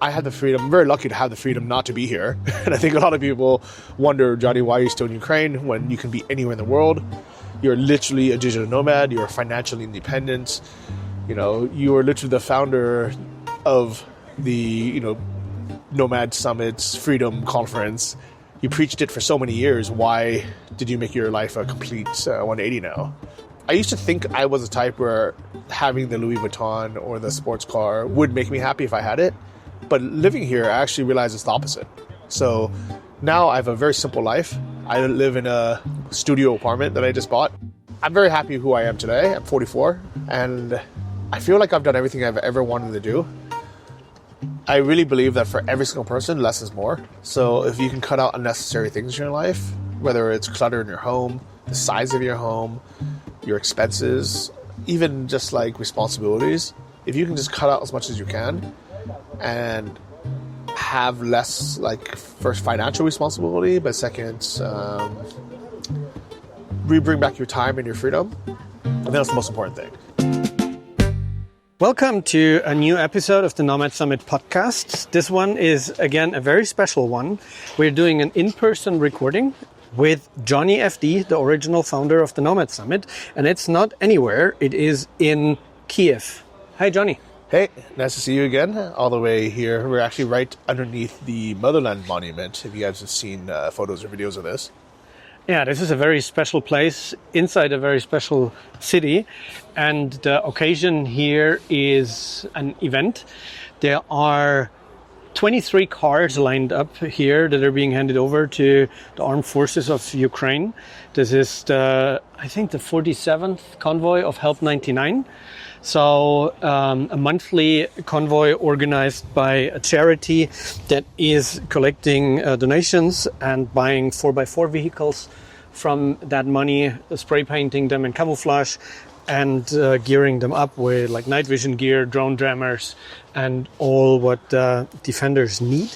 I had the freedom. I'm very lucky to have the freedom not to be here. And I think a lot of people wonder, Johnny, why are you still in Ukraine when you can be anywhere in the world? You're literally a digital nomad. You're financially independent. You are literally the founder of the, Nomad Summit's Freedom Conference. You preached it for so many years. Why did you make your life a complete 180 now? I used to think I was the type where having the Louis Vuitton or the sports car would make me happy if I had it. But living here, I actually realized it's the opposite. So now I have a very simple life. I live in a studio apartment that I just bought. I'm very happy who I am today. I'm 44, and I feel like I've done everything I've ever wanted to do. I really believe that for every single person, less is more. So if you can cut out unnecessary things in your life, whether it's clutter in your home, the size of your home, your expenses, even just like responsibilities, if you can just cut out as much as you can and have less, like, first financial responsibility, but second, bring back your time and your freedom, I think that's the most important thing. Welcome to a new episode of the Nomad Summit podcast. This one is, again, a very special one. We're doing an in-person recording with Johnny FD, the original founder of the Nomad Summit. And it's not anywhere, it is in Kyiv. Hi, Johnny. Hey, nice to see you again, all the way here. We're actually right underneath the Motherland Monument, if you guys have seen photos or videos of this. Yeah, this is a very special place inside a very special city. And the occasion here is an event. There are 23 cars lined up here that are being handed over to the armed forces of Ukraine. This is I think the 47th convoy of Help 99. So a monthly convoy organized by a charity that is collecting donations and buying 4x4 vehicles from that money, spray painting them in camouflage and gearing them up with like night vision gear, drone jammers, and all what defenders need.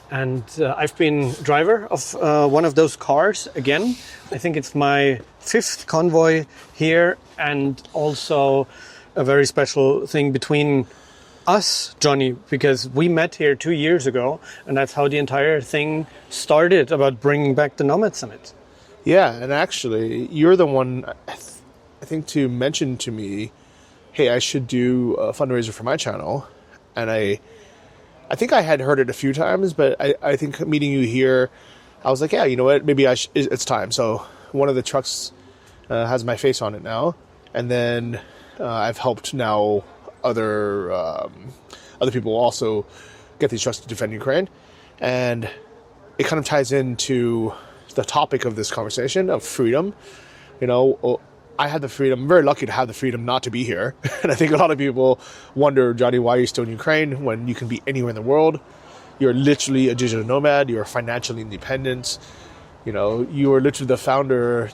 And I've been driver of one of those cars again. I think it's my 5th convoy here, and also a very special thing between us, Johnny, because we met here 2 years ago, and that's how the entire thing started about bringing back the Nomad Summit. Yeah, and actually, you're the one, I think, to mention to me, hey, I should do a fundraiser for my channel. And I think I had heard it a few times, but I think meeting you here, I was like, yeah, you know what, maybe it's time. So one of the trucks has my face on it now, and then I've helped now other people also get these trucks to defend Ukraine, and it kind of ties into the topic of this conversation of freedom. I had the freedom. I'm very lucky to have the freedom not to be here. And I think a lot of people wonder, Johnny, why are you still in Ukraine when you can be anywhere in the world? You're literally a digital nomad. You're financially independent. You are literally the founder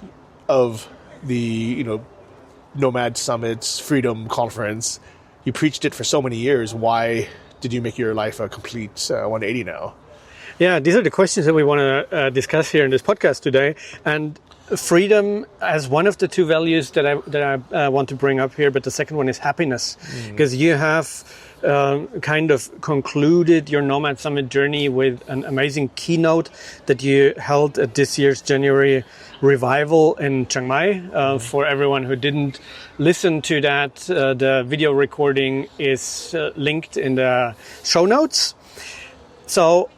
of the, Nomad Summit's Freedom Conference. You preached it for so many years. Why did you make your life a complete 180 now? Yeah, these are the questions that we want to discuss here in this podcast today. And freedom as one of the two values that I want to bring up here, but the second one is happiness, because you have kind of concluded your Nomad Summit journey with an amazing keynote that you held at this year's January revival in Chiang Mai. For everyone who didn't listen to that, the video recording is linked in the show notes. So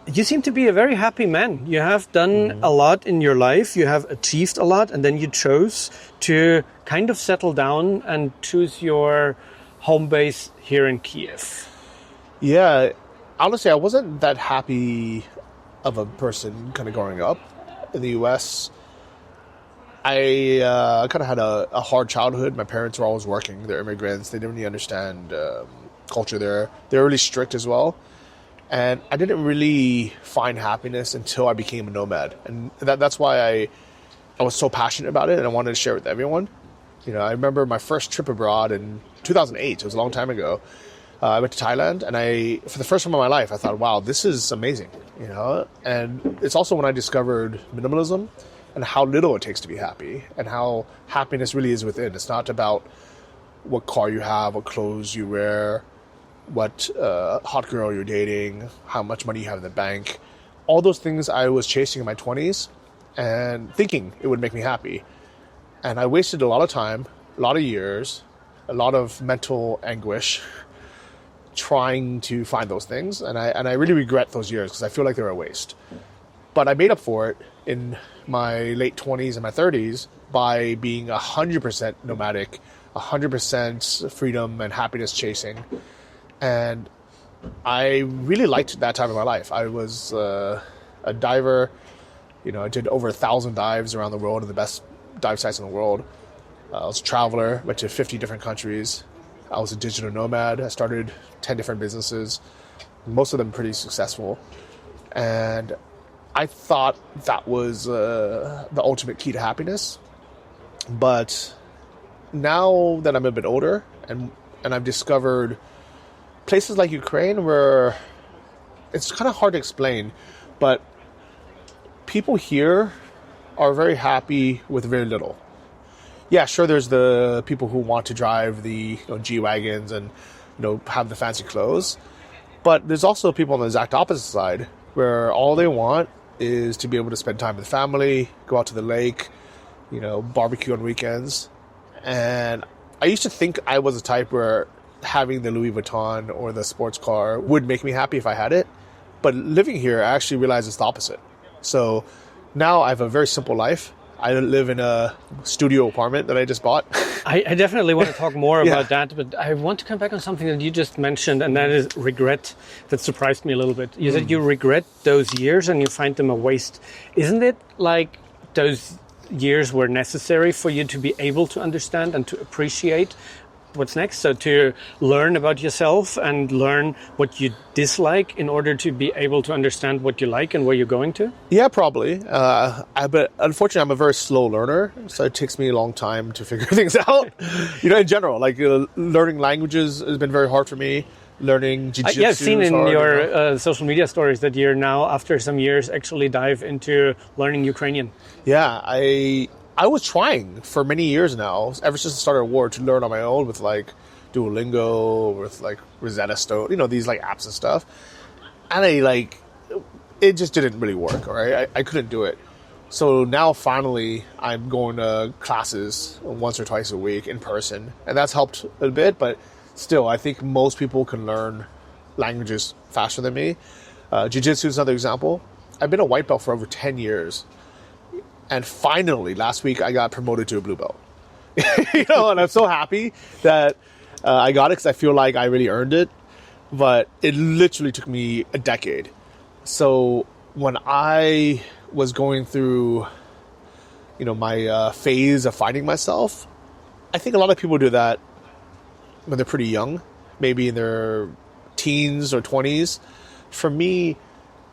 you seem to be a very happy man. You have done a lot in your life. You have achieved a lot. And then you chose to kind of settle down and choose your home base here in Kyiv. Yeah. Honestly, I wasn't that happy of a person kind of growing up in the U.S. I kind of had a hard childhood. My parents were always working. They're immigrants. They didn't really understand culture there. They were really strict as well. And I didn't really find happiness until I became a nomad. And that's why I was so passionate about it, and I wanted to share it with everyone. I remember my first trip abroad in 2008. It was a long time ago. I went to Thailand, and for the first time in my life, I thought, wow, this is amazing. And it's also when I discovered minimalism and how little it takes to be happy, and how happiness really is within. It's not about what car you have, what clothes you wear, what hot girl you're dating, how much money you have in the bank. All those things I was chasing in my 20s and thinking it would make me happy. And I wasted a lot of time, a lot of years, a lot of mental anguish trying to find those things. And I really regret those years because I feel like they were a waste. But I made up for it in my late 20s and my 30s by being 100% nomadic, 100% freedom and happiness chasing. And I really liked that time of my life. I was a diver. I did over 1,000 dives around the world in the best dive sites in the world. I was a traveler, went to 50 different countries. I was a digital nomad. I started 10 different businesses, most of them pretty successful. And I thought that was the ultimate key to happiness. But now that I'm a bit older and I've discovered places like Ukraine where it's kind of hard to explain, but people here are very happy with very little. Yeah, sure, there's the people who want to drive the G-Wagons and have the fancy clothes, but there's also people on the exact opposite side where all they want is to be able to spend time with family, go out to the lake, barbecue on weekends. And I used to think I was the type where having the Louis Vuitton or the sports car would make me happy if I had it. But living here, I actually realized it's the opposite. So now I have a very simple life. I live in a studio apartment that I just bought. I definitely want to talk more about that, but I want to come back on something that you just mentioned, and that is regret. That surprised me a little bit. You said you regret those years and you find them a waste. Isn't it like those years were necessary for you to be able to understand and to appreciate what's next? So to learn about yourself and learn what you dislike in order to be able to understand what you like and where you're going to? Yeah, probably. But unfortunately, I'm a very slow learner, so it takes me a long time to figure things out. In general, like learning languages has been very hard for me. Learning jiu-jitsu. Yeah, I've seen in your social media stories that you're now, after some years, actually dive into learning Ukrainian. Yeah, I was trying for many years now, ever since the start of the war, to learn on my own with like Duolingo, with like Rosetta Stone, these like apps and stuff. And it just didn't really work, all right? I couldn't do it. So now finally I'm going to classes once or twice a week in person. And that's helped a bit, but still, I think most people can learn languages faster than me. Jiu-jitsu is another example. I've been a white belt for over 10 years. And finally, last week, I got promoted to a blue belt. And I'm so happy that I got it because I feel like I really earned it. But it literally took me a decade. So when I was going through, my phase of finding myself, I think a lot of people do that when they're pretty young, maybe in their teens or 20s. For me,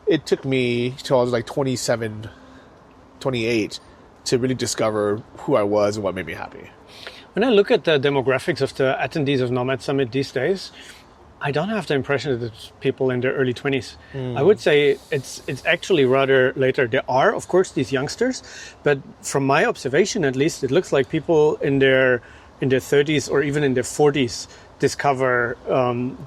it took me till I was like 27, 28 to really discover who I was and what made me happy. When I look at the demographics of the attendees of Nomad Summit these days, I don't have the impression that it's people in their early 20s. I would say it's actually rather later. There are, of course, these youngsters, but from my observation, at least, it looks like people in their 30s or even in their 40s discover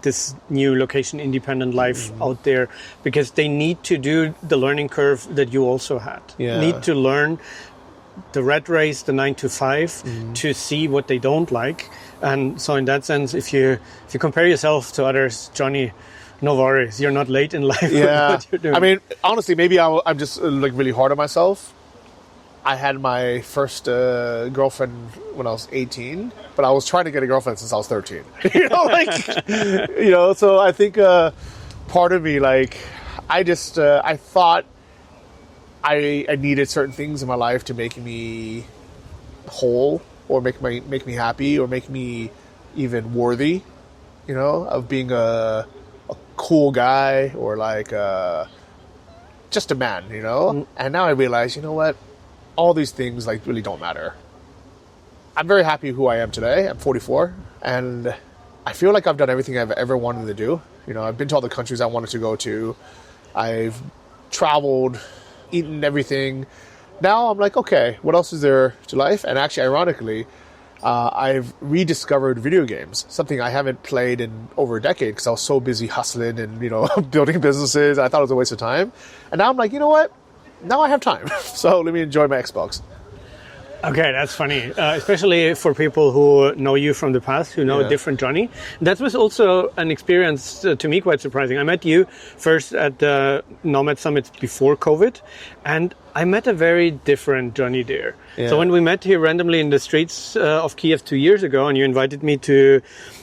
this new location-independent life out there because they need to do the learning curve that you also had. Yeah. Need to learn the rat race, the 9 to 5, to see what they don't like. And so in that sense, if you compare yourself to others, Johnny, no worries, you're not late in life. Yeah. What you're doing. I mean, honestly, maybe I'm just really hard on myself. I had my first girlfriend when I was 18, but I was trying to get a girlfriend since I was 13. So I think part of me, I thought I needed certain things in my life to make me whole or make me happy or make me even worthy, of being a cool guy or just a man, And now I realize, what? All these things really don't matter. I'm very happy who I am today. I'm 44 and I feel like I've done everything I've ever wanted to do. I've been to all the countries I wanted to go to. I've traveled, eaten everything. Now I'm like, okay, what else is there to life? And actually, ironically, I've rediscovered video games, something I haven't played in over a decade because I was so busy hustling and, building businesses. I thought it was a waste of time. And now I'm like, you know what? Now I have time. So let me enjoy my Xbox. Okay, that's funny, especially for people who know you from the past, who know a different Johnny. That was also an experience to me quite surprising. I met you first at the Nomad Summit before COVID, and I met a very different Johnny there. Yeah. So when we met here randomly in the streets of Kyiv 2 years ago, and you invited me to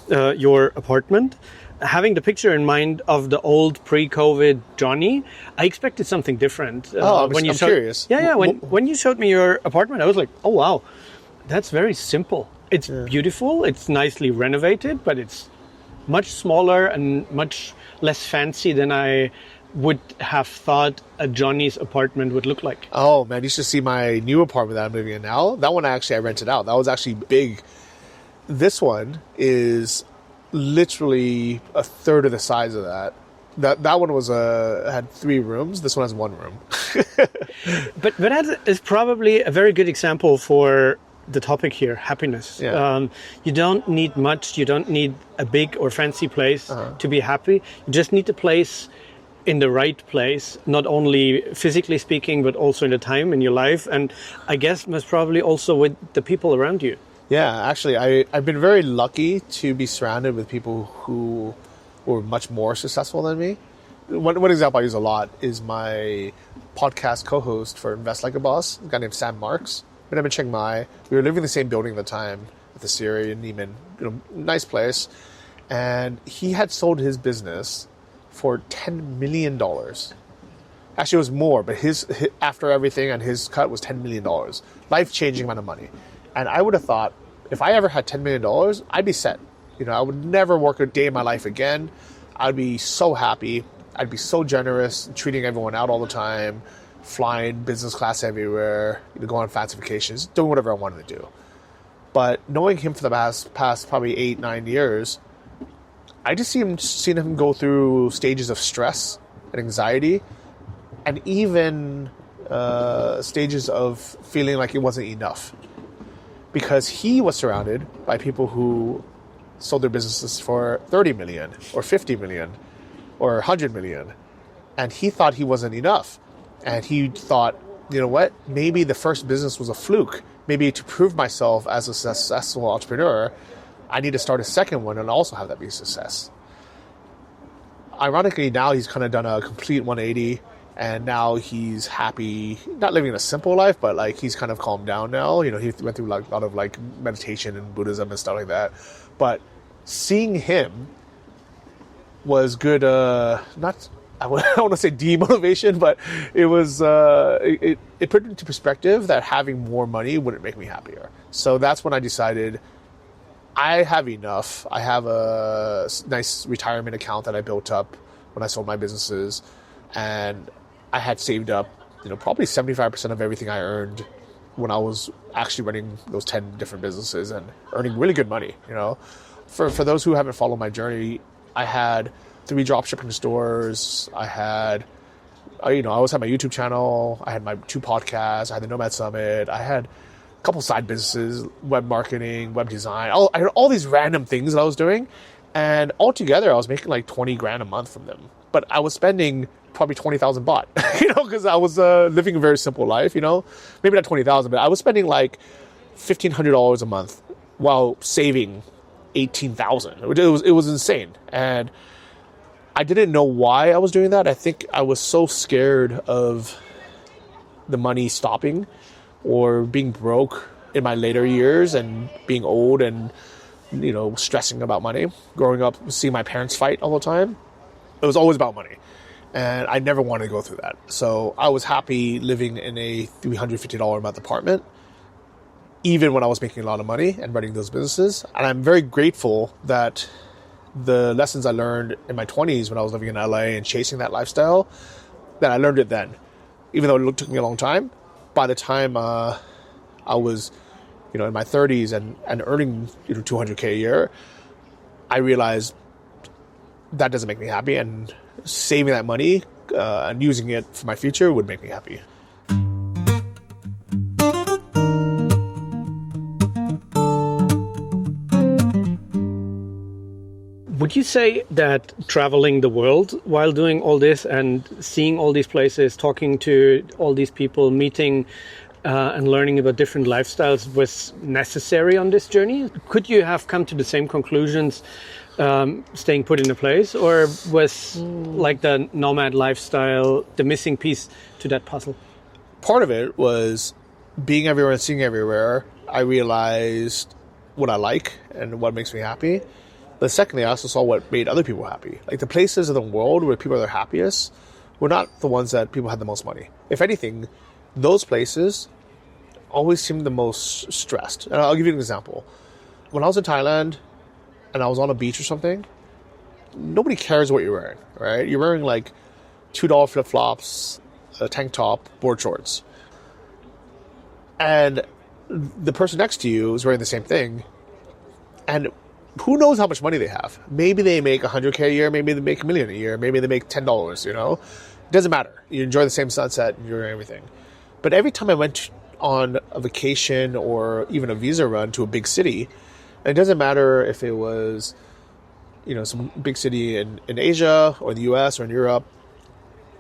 your apartment, having the picture in mind of the old pre-COVID Johnny, I expected something different. I'm curious. Yeah. When you showed me your apartment, I was like, oh, wow, that's very simple. It's beautiful. It's nicely renovated, but it's much smaller and much less fancy than I would have thought a Johnny's apartment would look like. Oh, man, you should see my new apartment that I'm living in now. That one I rented out. That was actually big. This one is literally a third of the size of that. That one was had 3 rooms. This one has 1 room. but that is probably a very good example for the topic here, happiness. Yeah. You don't need much. You don't need a big or fancy place to be happy. You just need a place in the right place, not only physically speaking, but also in the time in your life. And I guess most probably also with the people around you. Yeah, actually, I've been very lucky to be surrounded with people who were much more successful than me. One example I use a lot is my podcast co-host for Invest Like a Boss, a guy named Sam Marks. Met him in Chiang Mai. We were living in the same building at the time at the Siri in Neiman, nice place. And he had sold his business for $10 million. Actually, it was more, but his after everything and his cut was $10 million. Life-changing amount of money. And I would have thought, if I ever had $10 million, I'd be set. I would never work a day in my life again. I'd be so happy. I'd be so generous, treating everyone out all the time, flying business class everywhere, go on fancy vacations, doing whatever I wanted to do. But knowing him for the past probably 8-9 years, I just seen him go through stages of stress and anxiety, and even stages of feeling like it wasn't enough. Because he was surrounded by people who sold their businesses for 30 million or 50 million or 100 million. And he thought he wasn't enough. And he thought, you know what, maybe the first business was a fluke. Maybe to prove myself as a successful entrepreneur, I need to start a second one and also have that be a success. Ironically, now he's kind of done a complete 180. And now he's happy, not living a simple life, but he's kind of calmed down now. He went through a lot of meditation and Buddhism and stuff like that. But seeing him was good. I don't want to say demotivation, but it was it put into perspective that having more money wouldn't make me happier. So that's when I decided I have enough. I have a nice retirement account that I built up when I sold my businesses, and I had saved up, probably 75% of everything I earned when I was actually running those 10 different businesses and earning really good money. For those who haven't followed my journey, I had 3 dropshipping stores. I always had my YouTube channel. I had my 2 podcasts. I had the Nomad Summit. I had a couple side businesses, web marketing, web design. I had all these random things that I was doing, and altogether I was making like 20 grand a month from them. But I was spending probably 20,000 baht, because I was living a very simple life, maybe not 20,000, but I was spending like $1,500 a month while saving 18,000. It was insane. And I didn't know why I was doing that. I think I was so scared of the money stopping or being broke in my later years and being old and, stressing about money. Growing up, seeing my parents fight all the time, it was always about money. And I never wanted to go through that. So I was happy living in a $350 a month apartment, even when I was making a lot of money and running those businesses. And I'm very grateful that the lessons I learned in my 20s when I was living in LA and chasing that lifestyle, that I learned it then. Even though it took me a long time, by the time I was, in my 30s and earning, $200K a year, I realized that doesn't make me happy, and saving that money and using it for my future would make me happy. Would you say that traveling the world while doing all this and seeing all these places, talking to all these people, meeting and learning about different lifestyles was necessary on this journey? Could you have come to the same conclusions staying put in a place, or was like the nomad lifestyle the missing piece to that puzzle? Part of it was being everywhere and seeing everywhere. I realized what I like and what makes me happy. But secondly, I also saw what made other people happy. Like the places in the world where people are the happiest were not the ones that people had the most money. If anything, those places always seemed the most stressed. And I'll give you an example. When I was in Thailand and I was on a beach or something, nobody cares what you're wearing, right? You're wearing like $2 flip-flops, a tank top, board shorts. And the person next to you is wearing the same thing. And who knows how much money they have? Maybe they make $100K a year, maybe they make $1 million a year, maybe they make $10, you know? It doesn't matter. You enjoy the same sunset and you're everything. But every time I went on a vacation or even a visa run to a big city, and it doesn't matter if it was, you know, some big city in Asia or the US or in Europe,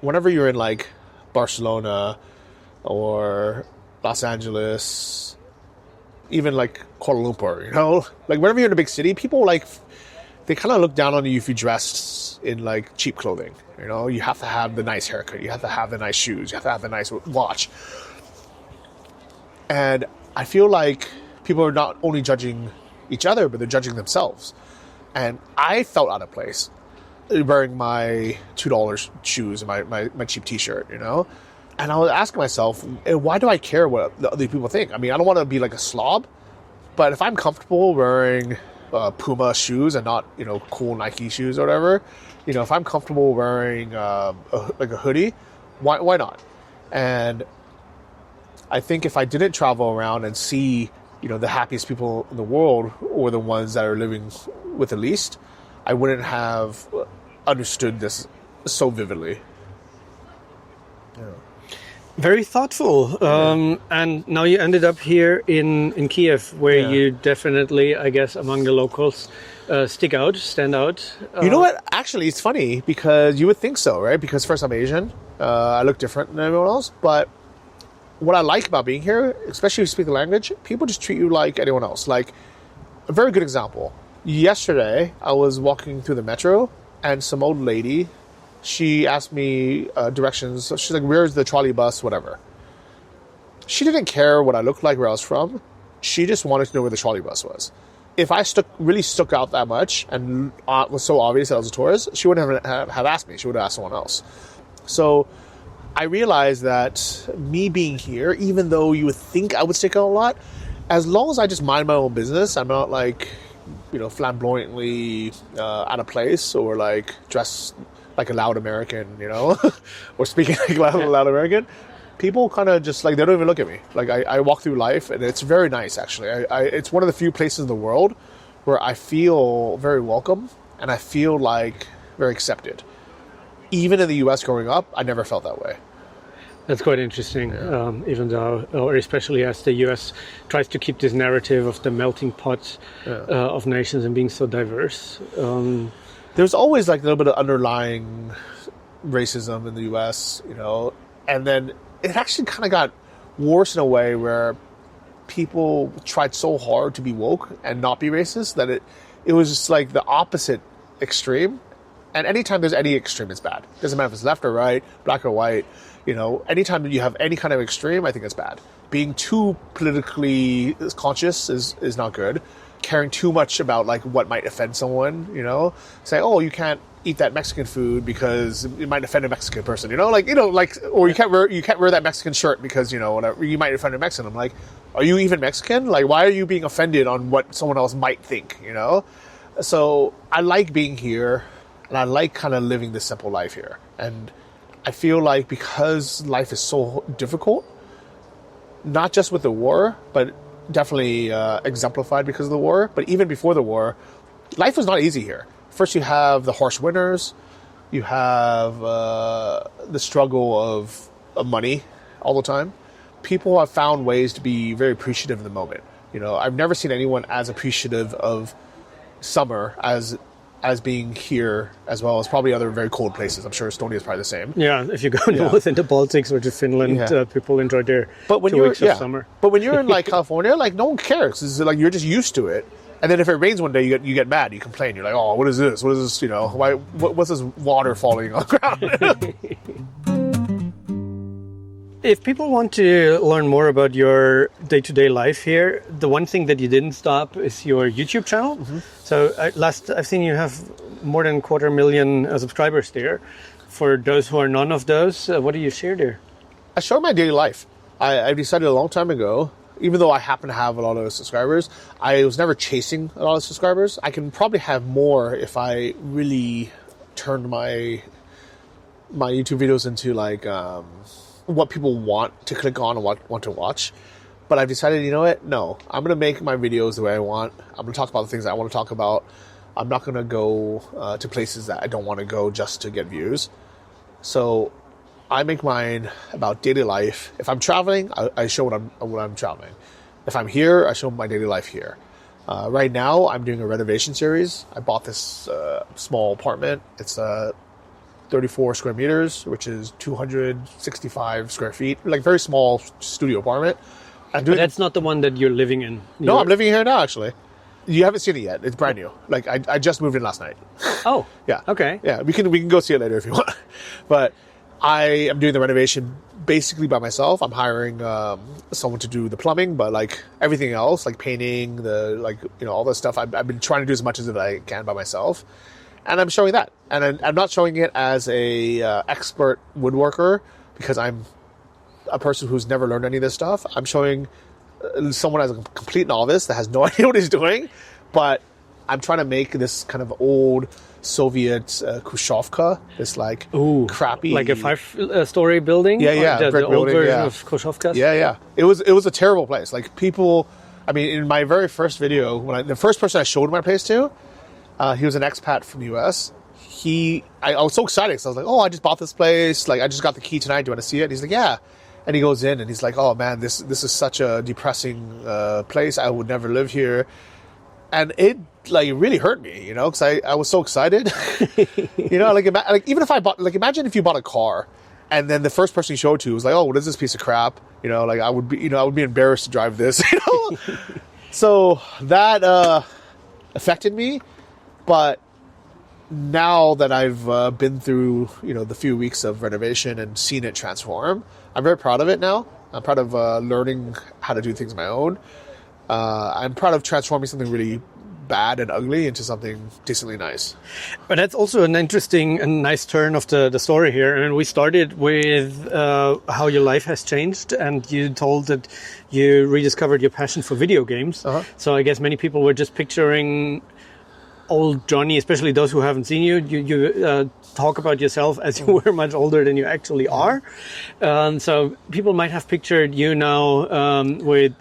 whenever you're in like Barcelona or Los Angeles, even like Kuala Lumpur, you know, like whenever you're in a big city, people like, they kind of look down on you if you dress in like cheap clothing. You know, you have to have the nice haircut, you have to have the nice shoes, you have to have the nice watch. And I feel like people are not only judging each other, but they're judging themselves. And I felt out of place wearing my $2 shoes and my cheap t-shirt, you know? And I was asking myself, why do I care what the other people think? I mean, I don't want to be like a slob, but if I'm comfortable wearing Puma shoes and not, you know, cool Nike shoes or whatever, you know, if I'm comfortable wearing a hoodie, why not? And I think if I didn't travel around and see, you know, the happiest people in the world or the ones that are living with the least, I wouldn't have understood this so vividly. Yeah. Very thoughtful. And now you ended up here in Kyiv, where you definitely, I guess, among the locals, stand out. You know what? Actually, it's funny because you would think so, right? Because first, I'm Asian. I look different than everyone else. But what I like about being here, especially if you speak the language, people just treat you like anyone else. Like, a very good example. Yesterday, I was walking through the metro, and some old lady, she asked me directions. So she's like, where's the trolley bus, whatever. She didn't care what I looked like, where I was from. She just wanted to know where the trolley bus was. If I really stuck out that much and was so obvious that I was a tourist, she wouldn't have asked me. She would have asked someone else. So I realized that me being here, even though you would think I would stick out a lot, as long as I just mind my own business, I'm not like, you know, flamboyantly out of place or like dressed like a loud American, you know, or speaking like loud American, people kind of just like, they don't even look at me. Like I walk through life and it's very nice, actually. It's one of the few places in the world where I feel very welcome and I feel like very accepted. Even in the US growing up, I never felt that way. That's quite interesting, even though, or especially as the US tries to keep this narrative of the melting pot of nations and being so diverse. There's always like a little bit of underlying racism in the US, you know, and then it actually kind of got worse in a way where people tried so hard to be woke and not be racist that it was just like the opposite extreme. And anytime there's any extreme, it's bad. It doesn't matter if it's left or right, black or white. You know, anytime you have any kind of extreme, I think it's bad. Being too politically conscious is not good. Caring too much about like what might offend someone, you know, say, oh, you can't eat that Mexican food because it might offend a Mexican person, you know, or you can't wear that Mexican shirt because, you know, whatever, you might offend a Mexican. I'm like, are you even Mexican? Like, why are you being offended on what someone else might think, you know? So I like being here and I like kind of living this simple life here. And I feel like because life is so difficult, not just with the war, but definitely exemplified because of the war, but even before the war, life was not easy here. First, you have the harsh winters, you have the struggle of money all the time. People have found ways to be very appreciative of the moment. You know, I've never seen anyone as appreciative of summer as as being here, as well as probably other very cold places. I'm sure Estonia is probably the same. Yeah, if you go north into Baltics or to Finland, people enjoy their 2 weeks of summer. But when you're in like California, like no one cares. It's like you're just used to it. And then if it rains one day, you get mad. You complain. You're like, oh, what is this? What is this? You know, what's this water falling on the ground? If people want to learn more about your day-to-day life here, the one thing that you didn't stop is your YouTube channel. Mm-hmm. So I've seen you have more than 250,000 subscribers there. For those who are none of those, what do you share there? I show my daily life. I decided a long time ago, even though I happen to have a lot of subscribers, I was never chasing a lot of subscribers. I can probably have more if I really turned my YouTube videos into like... what people want to click on and want to watch. But I've decided, you know what? No, I'm going to make my videos the way I want. I'm going to talk about the things that I want to talk about. I'm not going to go to places that I don't want to go just to get views. So I make mine about daily life. If I'm traveling, I show what I'm traveling. If I'm here, I show my daily life here. Right now, I'm doing a renovation series. I bought this small apartment. It's 34 square meters, which is 265 square feet, like very small studio apartment. But that's not the one that you're living in. No, I'm living here now, actually. You haven't seen it yet. It's brand new. Like I just moved in last night. Oh, yeah. Okay. Yeah, we can go see it later if you want. But I am doing the renovation basically by myself. I'm hiring someone to do the plumbing, but like everything else, like painting, all this stuff, I've been trying to do as much as I can by myself. And I'm showing that. And I'm not showing it as a expert woodworker because I'm a person who's never learned any of this stuff. I'm showing someone as a complete novice that has no idea what he's doing. But I'm trying to make this kind of old Soviet Khrushchevka, this like crappy... Like a 5-story building? Yeah. The brick old building, version of Khrushchevkas? Yeah. It was a terrible place. Like people... I mean, in my very first video, the first person I showed my place to, he was an expat from the U.S. I was so excited because I was like, oh, I just bought this place. Like, I just got the key tonight. Do you want to see it? And he's like, yeah. And he goes in and he's like, oh, man, this is such a depressing place. I would never live here. And it really hurt me, because I was so excited. Even if I bought, imagine if you bought a car and then the first person you showed to was like, oh, what is this piece of crap? I would be embarrassed to drive this, So that affected me. But now that I've been through, the few weeks of renovation and seen it transform, I'm very proud of it now. I'm proud of learning how to do things on my own. I'm proud of transforming something really bad and ugly into something decently nice. But that's also an interesting and nice turn of the story here. I mean, we started with how your life has changed, and you told that you rediscovered your passion for video games. Uh-huh. So I guess many people were just picturing old Johnny, especially those who haven't seen you. You talk about yourself as you were much older than you actually are. So people might have pictured you now with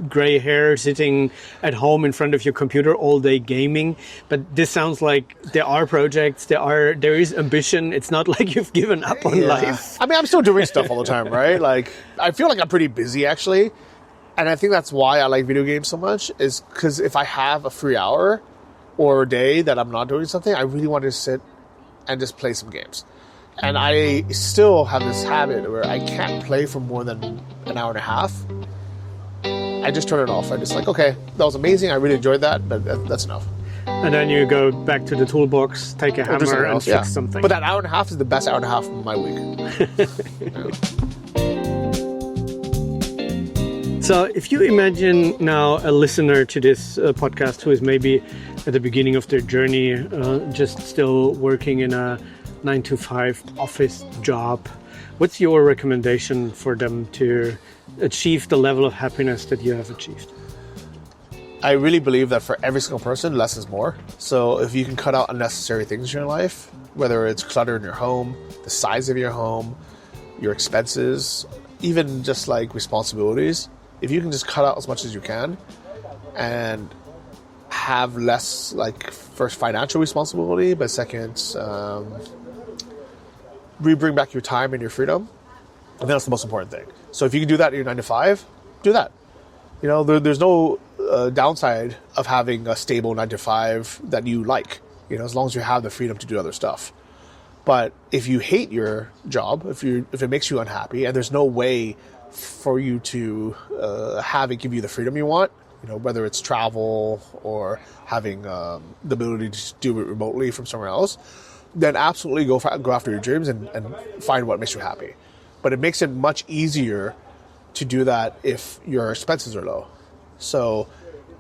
gray hair sitting at home in front of your computer all day gaming. But this sounds like there are projects, there is ambition. It's not like you've given up on life. I mean, I'm still doing stuff all the time, right? Like, I feel like I'm pretty busy actually. And I think that's why I like video games so much, is because if I have a free hour or a day that I'm not doing something, I really want to sit and just play some games. And I still have this habit where I can't play for more than an hour and a half. I just turn it off. I'm just like, okay, that was amazing. I really enjoyed that, but that's enough. And then you go back to the toolbox, take a hammer and fix something. But that hour and a half is the best hour and a half of my week. So if you imagine now a listener to this podcast who is maybe at the beginning of their journey, just still working in a 9-to-5 office job, what's your recommendation for them to achieve the level of happiness that you have achieved? I really believe that for every single person, less is more. So if you can cut out unnecessary things in your life, whether it's clutter in your home, the size of your home, your expenses, even just like responsibilities, if you can just cut out as much as you can and have less, like, first financial responsibility, but second, bring back your time and your freedom, I think that's the most important thing. So if you can do that in your 9-to-5, do that. There's no downside of having a stable 9-to-5 that you like. as long as you have the freedom to do other stuff. But if you hate your job, if it makes you unhappy, and there's no way for you to have it give you the freedom you want, whether it's travel or having the ability to do it remotely from somewhere else, then absolutely go after your dreams and find what makes you happy. But it makes it much easier to do that if your expenses are low. So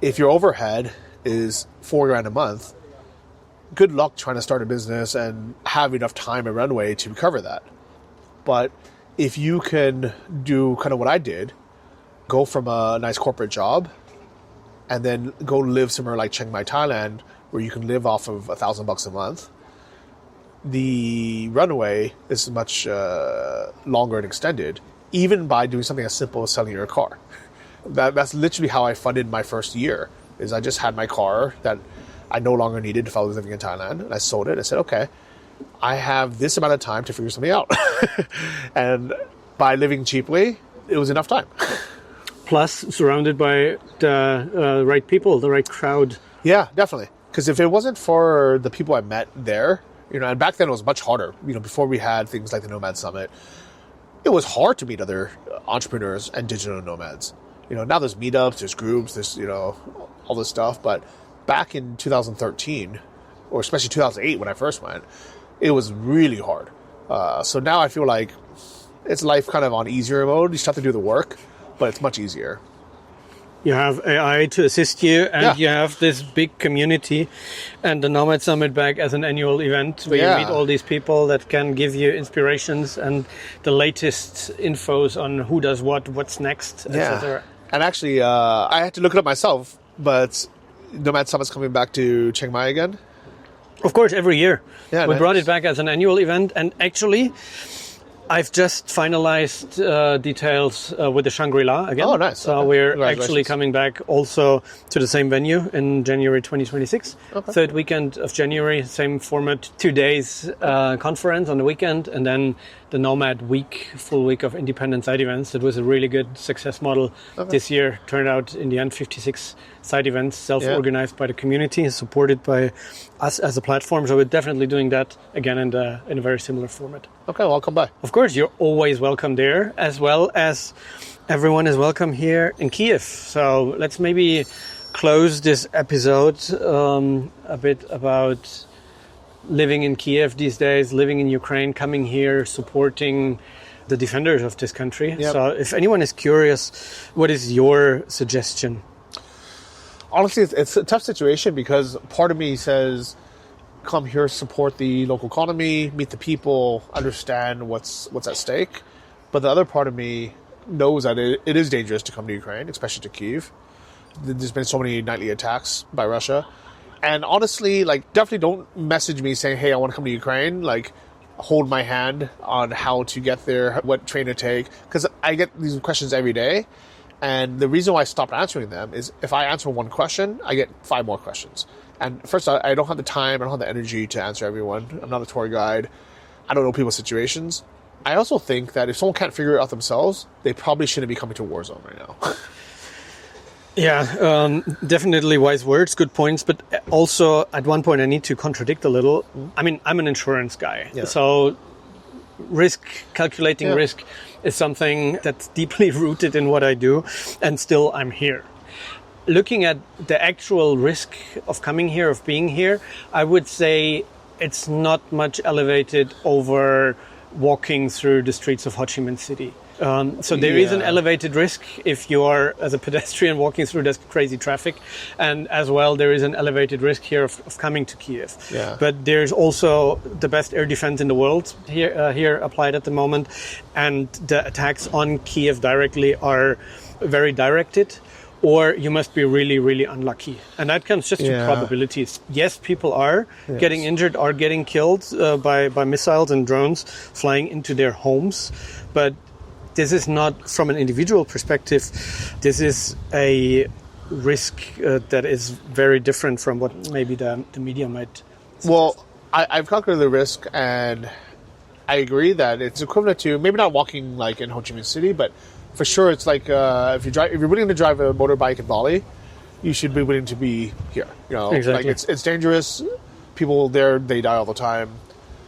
if your overhead is $4,000 a month, good luck trying to start a business and have enough time and runway to cover that. But if you can do kind of what I did, go from a nice corporate job and then go live somewhere like Chiang Mai, Thailand, where you can live off of $1,000 a month, the runway is much longer and extended, even by doing something as simple as selling your car. That's literally how I funded my first year, is I just had my car that I no longer needed if I was living in Thailand, and I sold it. I said, okay, I have this amount of time to figure something out. And by living cheaply, it was enough time. Plus, surrounded by the right people, the right crowd. Yeah, definitely. Because if it wasn't for the people I met there, and back then it was much harder, before we had things like the Nomad Summit, it was hard to meet other entrepreneurs and digital nomads. Now there's meetups, there's groups, there's, all this stuff. But back in 2013, or especially 2008 when I first went, it was really hard. So now I feel like it's life kind of on easier mode. You still have to do the work, but it's much easier. You have AI to assist you, and you have this big community, and the Nomad Summit back as an annual event where you meet all these people that can give you inspirations and the latest infos on who does what, what's next, etc. And actually, I had to look it up myself, but Nomad Summit's coming back to Chiang Mai again. Of course, every year. Yeah, we brought it back as an annual event, and actually, I've just finalized details with the Shangri-La again. Oh, nice. So we're actually coming back also to the same venue in January 2026. Okay. Third weekend of January, same format, 2 days conference on the weekend, and then the Nomad week, full week of independent side events. It was a really good success model this year. Turned out in the end 56 side events, self-organized by the community, supported by us as a platform. So we're definitely doing that again in a very similar format. Okay, well, I'll come by. Of course, you're always welcome there, as well as everyone is welcome here in Kyiv. So let's maybe close this episode a bit about living in Kyiv these days, living in Ukraine, coming here, supporting the defenders of this country. Yep. So if anyone is curious, what is your suggestion? Honestly, it's a tough situation because part of me says, come here, support the local economy, meet the people, understand what's at stake. But the other part of me knows that it is dangerous to come to Ukraine, especially to Kyiv. There's been so many nightly attacks by Russia. And honestly, definitely don't message me saying, hey, I want to come to Ukraine. Hold my hand on how to get there, what train to take. Because I get these questions every day. And the reason why I stopped answering them is if I answer one question, I get 5 more questions. And first, I don't have the time, I don't have the energy to answer everyone. I'm not a tour guide. I don't know people's situations. I also think that if someone can't figure it out themselves, they probably shouldn't be coming to a war zone right now. Yeah, definitely wise words, good points. But also, at one point, I need to contradict a little. I mean, I'm an insurance guy. Yeah. So calculating risk is something that's deeply rooted in what I do. And still, I'm here. Looking at the actual risk of coming here, of being here, I would say it's not much elevated over walking through the streets of Ho Chi Minh City. So there is an elevated risk if you are, as a pedestrian, walking through this crazy traffic. And as well, there is an elevated risk here of coming to Kyiv. Yeah. But there's also the best air defense in the world here applied at the moment. And the attacks on Kyiv directly are very directed. Or you must be really, really unlucky. And that comes just to probabilities. Yes, people are getting injured, are getting killed by missiles and drones flying into their homes. But this is not, from an individual perspective, this is a risk that is very different from what maybe the media might suggest. Well, I've calculated the risk, and I agree that it's equivalent to, maybe not walking in Ho Chi Minh City, but for sure, it's if you're willing to drive a motorbike in Bali, you should be willing to be here. Exactly. It's dangerous. people there, they die all the time.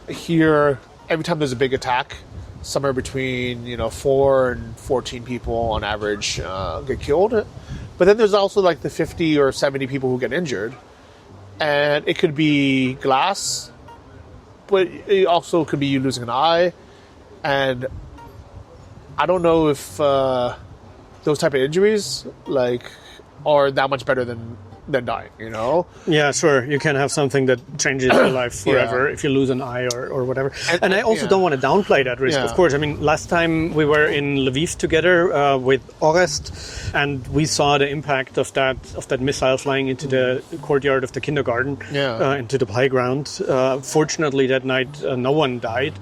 Here, every time there's a big attack, somewhere between 4 and 14 people on average get killed. But then there's also like the 50 or 70 people who get injured. And it could be glass, but it also could be you losing an eye. And I don't know if those type of injuries are that much better than dying, Yeah, sure. You can have something that changes your life forever if you lose an eye or whatever. And I also don't want to downplay that risk, of course. I mean, last time we were in Lviv together with Orest, and we saw the impact of that missile flying into the courtyard of the kindergarten, into the playground. Fortunately, that night, no one died,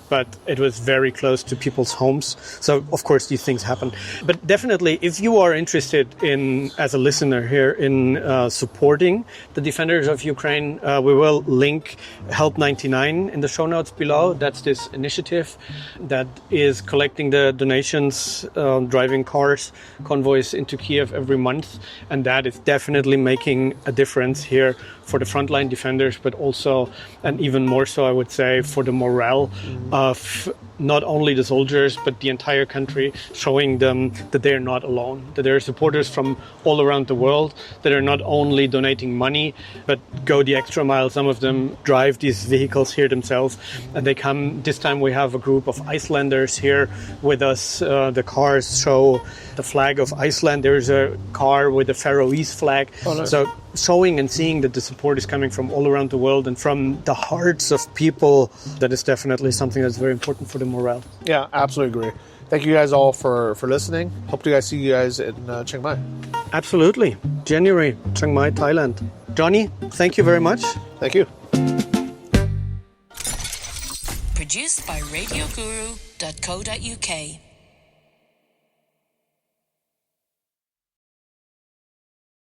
but it was very close to people's homes. So, of course, these things happen. But definitely, if you are interested in, as a listener here, in supporting the defenders of Ukraine, we will link Help 99 in the show notes below. That's this initiative that is collecting the donations, driving cars, convoys into Kyiv every month. And that is definitely making a difference here for the frontline defenders, but also, and even more so, I would say, for the morale of not only the soldiers, but the entire country, showing them that they're not alone, that there are supporters from all around the world that are not only donating money, but go the extra mile. Some of them drive these vehicles here themselves, and they come. This time we have a group of Icelanders here with us. The cars show the flag of Iceland. There's a car with the Faroese flag. Oh, nice. So showing and seeing that the support is coming from all around the world and from the hearts of people, that is definitely something that's very important for the morale. Yeah, absolutely agree. Thank you guys all for listening. Hope to see you guys in Chiang Mai. Absolutely. January, Chiang Mai, Thailand. Johnny, thank you very much. Thank you. Produced by radioguru.co.uk.